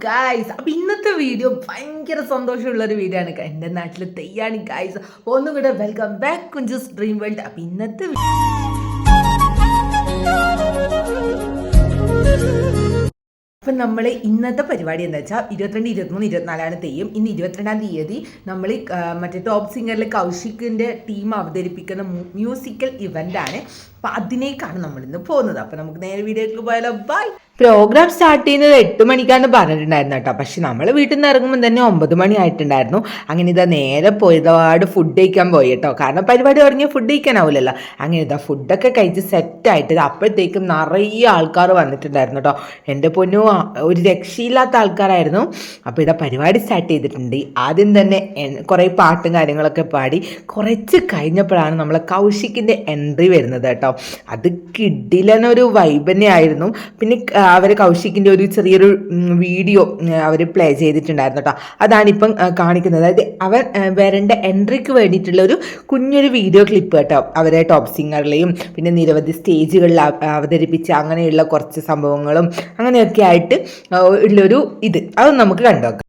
Guys. അപ്പം ഇന്നത്തെ video ഭയങ്കര സന്തോഷമുള്ളൊരു വീഡിയോ ആണ്. എൻ്റെ നാട്ടിൽ തെയ്യാണ് ഗൈസ്. ഒന്നും കൂടെ വെൽക്കം ബാക്ക് കുഞ്ചസ് ഡ്രീം വേൾഡ്. അപ്പം ഇന്നത്തെ അപ്പം നമ്മൾ ഇന്നത്തെ പരിപാടി എന്താ വെച്ചാൽ 22, 23, 24 തെയ്യം. ഇന്ന് 22-ാം തീയതി നമ്മൾ മറ്റേ ടോപ്പ് സിംഗറിലെ കൗശിക്കിൻ്റെ ടീം അവതരിപ്പിക്കുന്ന മ്യൂസിക്കൽ ഇവൻ്റാണ്. അപ്പം അതിനേക്കാണ് നമ്മളിന്ന് പോകുന്നത്. അപ്പം നമുക്ക് നേരെ വീഡിയോയിലേക്ക് പോയാലോ. ബൈ. പ്രോഗ്രാം സ്റ്റാർട്ട് ചെയ്യുന്നത് 8 മണിക്കാണ് പറഞ്ഞിട്ടുണ്ടായിരുന്നു കേട്ടോ. പക്ഷെ നമ്മൾ വീട്ടിൽ നിന്ന് ഇറങ്ങുമ്പോൾ തന്നെ 9 മണി ആയിട്ടുണ്ടായിരുന്നു. അങ്ങനെ ഇതാ നേരെ പോയി ഒരുപാട് ഫുഡ് കഴിക്കാൻ പോയി കേട്ടോ. കാരണം പരിപാടി തുടങ്ങിയ ഫുഡ് കഴിക്കാനാവില്ലല്ലോ. അങ്ങനെ ഇതാ ഫുഡൊക്കെ കഴിച്ച് സെറ്റായിട്ട് അപ്പോഴത്തേക്കും നിറയെ ആൾക്കാർ വന്നിട്ടുണ്ടായിരുന്നു കേട്ടോ. എൻ്റെ പൊന്നു ഒരു രക്ഷയില്ലാത്ത ആൾക്കാരായിരുന്നു. അപ്പോൾ ഇതാ പരിപാടി സ്റ്റാർട്ട് ചെയ്തിട്ടുണ്ട്. ആദ്യം തന്നെ കുറേ പാട്ടും കാര്യങ്ങളൊക്കെ പാടി കുറച്ച് കഴിഞ്ഞപ്പോഴാണ് നമ്മളെ കൗശിക്കിൻ്റെ എൻട്രി വരുന്നത് കേട്ടോ. അത് കിടിലനൊരു വൈബ് തന്നെ ആയിരുന്നു. പിന്നെ അവർ കൗശിക്കിൻ്റെ ഒരു ചെറിയൊരു വീഡിയോ അവർ പ്ലേ ചെയ്തിട്ടുണ്ടായിരുന്നു കേട്ടോ. അതാണിപ്പം കാണിക്കുന്നത്. അതായത് അവൻ വരേണ്ട എൻട്രിക്ക് വേണ്ടിയിട്ടുള്ള ഒരു കുഞ്ഞൊരു വീഡിയോ ക്ലിപ്പ് കേട്ടോ. അവരെ ടോപ്പ് സിംഗറിലെയും പിന്നെ നിരവധി സ്റ്റേജുകളിൽ അവതരിപ്പിച്ച അങ്ങനെയുള്ള കുറച്ച് സംഭവങ്ങളും അങ്ങനെയൊക്കെ ആയിട്ട് ഉള്ളൊരു ഇത് അത് നമുക്ക് കണ്ടുനോക്കാം.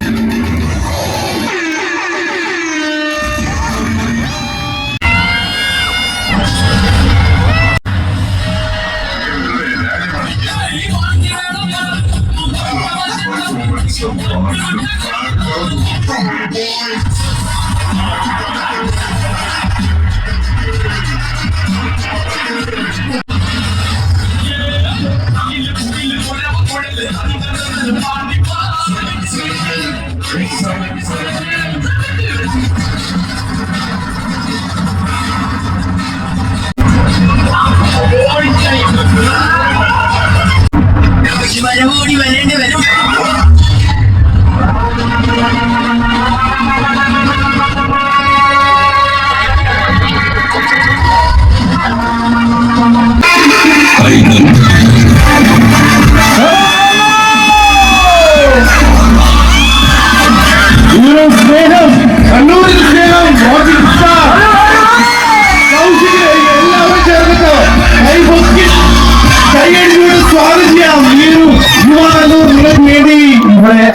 ഓടി വരേണ്ടി വരും.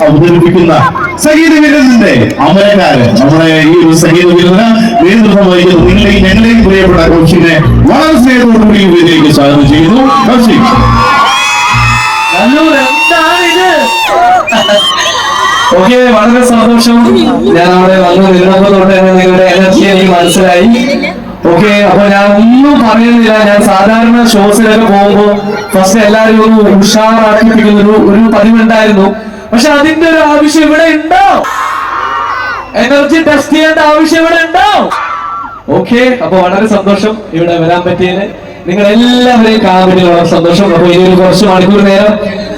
അവതരിപ്പിക്കുന്ന സംഗീത വിരുന്നിന്റെ അമരക്കാരൻ നമ്മുടെ ഈ ഒരു സംഗീത വിരുന്ന് നേതൃത്വം വഹിക്കുന്നത് നിങ്ങളെയും ഞങ്ങളെയും പ്രിയപ്പെട്ട കൗശിനെ വളരെ സ്നേഹത്തോടുകൂടി ഇതിലേക്ക് സ്വാഗതം ചെയ്യുന്നു. കൗശിക് ഓക്കെ, വളരെ സന്തോഷം. ഞാൻ അവിടെ വന്നു നിന്നപ്പോൾ തൊട്ട് നിങ്ങളുടെ എനർജി എനിക്ക് മനസ്സിലായി. ഓക്കെ, അപ്പൊ ഞാൻ ഒന്നും പറയുന്നില്ല. ഞാൻ സാധാരണ ഷോസിലൊക്കെ പോകുമ്പോൾ ഫസ്റ്റ് എല്ലാവരും ഒന്ന് ഉഷാറാക്കിപ്പിക്കുന്ന ഒരു പതിവുണ്ടായിരുന്നു. പക്ഷെ അതിന്റെ ഒരു ആവശ്യം ഇവിടെ ഉണ്ടോ? എനർജി ടെസ്റ്റ് ചെയ്യേണ്ട ആവശ്യം ഇവിടെ ഉണ്ടോ? ഓക്കെ, അപ്പൊ വളരെ സന്തോഷം ഇവിടെ വരാൻ പറ്റിയതിന്. നിങ്ങൾ എല്ലാവരെയും കാണാൻ വളരെ സന്തോഷം. അപ്പൊ ഇനി ഒരു കുറച്ച് മണിക്കൂർ നേരം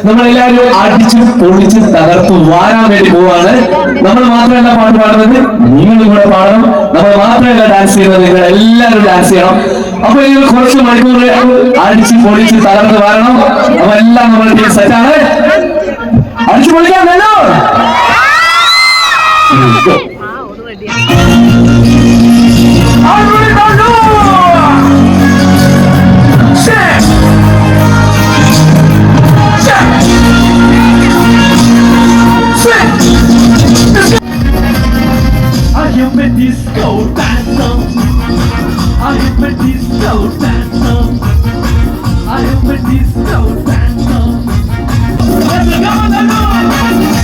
നമ്മളെല്ലാവരും അടിച്ച് പൊളിച്ച് തകർത്ത് വാരാൻ വേണ്ടി പോവാണ്. നമ്മൾ മാത്രമല്ല പാട്ട് പാടുന്നത്, നിങ്ങളും കൂടെ പാടണം. നമ്മൾ മാത്രമല്ല ഡാൻസ് ചെയ്യുന്നത്, നിങ്ങൾ എല്ലാവരും ഡാൻസ് ചെയ്യണം. അപ്പൊ ഇനി കുറച്ച് മണിക്കൂർ അടിച്ച് പൊളിച്ച് തകർത്ത് വാരണം. അപ്പൊ എല്ലാം നമ്മുടെ സെറ്റാണ്. അടിച്ചു പൊളിക്കാൻ വേണോ? Disco dancer, I am a disco dancer, I am a disco dancer. Let's go on the road.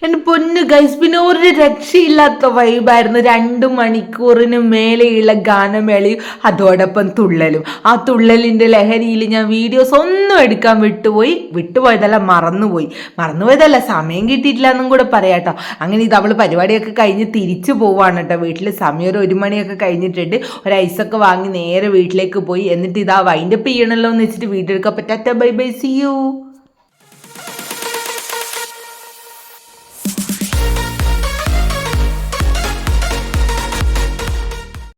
എൻ്റെ പൊന്നു ഗൈസ്, പിന്നെ ഒരു രക്ഷയില്ലാത്ത വൈബായിരുന്നു. 2 മണിക്കൂറിന് മേലെയുള്ള ഗാനമേളയും അതോടൊപ്പം തുള്ളലും. ആ തുള്ളലിൻ്റെ ലഹരിയിൽ ഞാൻ വീഡിയോസ് ഒന്നും എടുക്കാൻ വിട്ടുപോയതല്ല, മറന്നുപോയതല്ല, സമയം കിട്ടിയിട്ടില്ല എന്നും കൂടെ പറയാട്ടോ. അങ്ങനെ ഇത് അവൾ പരിപാടിയൊക്കെ കഴിഞ്ഞ് തിരിച്ചു പോവാണ് കേട്ടോ വീട്ടിൽ. സമയം ഒരു 1 മണിയൊക്കെ കഴിഞ്ഞിട്ടുണ്ട്. ഒരു ഐസൊക്കെ വാങ്ങി നേരെ വീട്ടിലേക്ക് പോയി. എന്നിട്ട് ഇതാ വൈൻഡപ്പ് ചെയ്യണമല്ലോ എന്ന് വെച്ചിട്ട് വീഡിയോ എടുക്കാൻ പറ്റാത്ത. Bye bye, see U.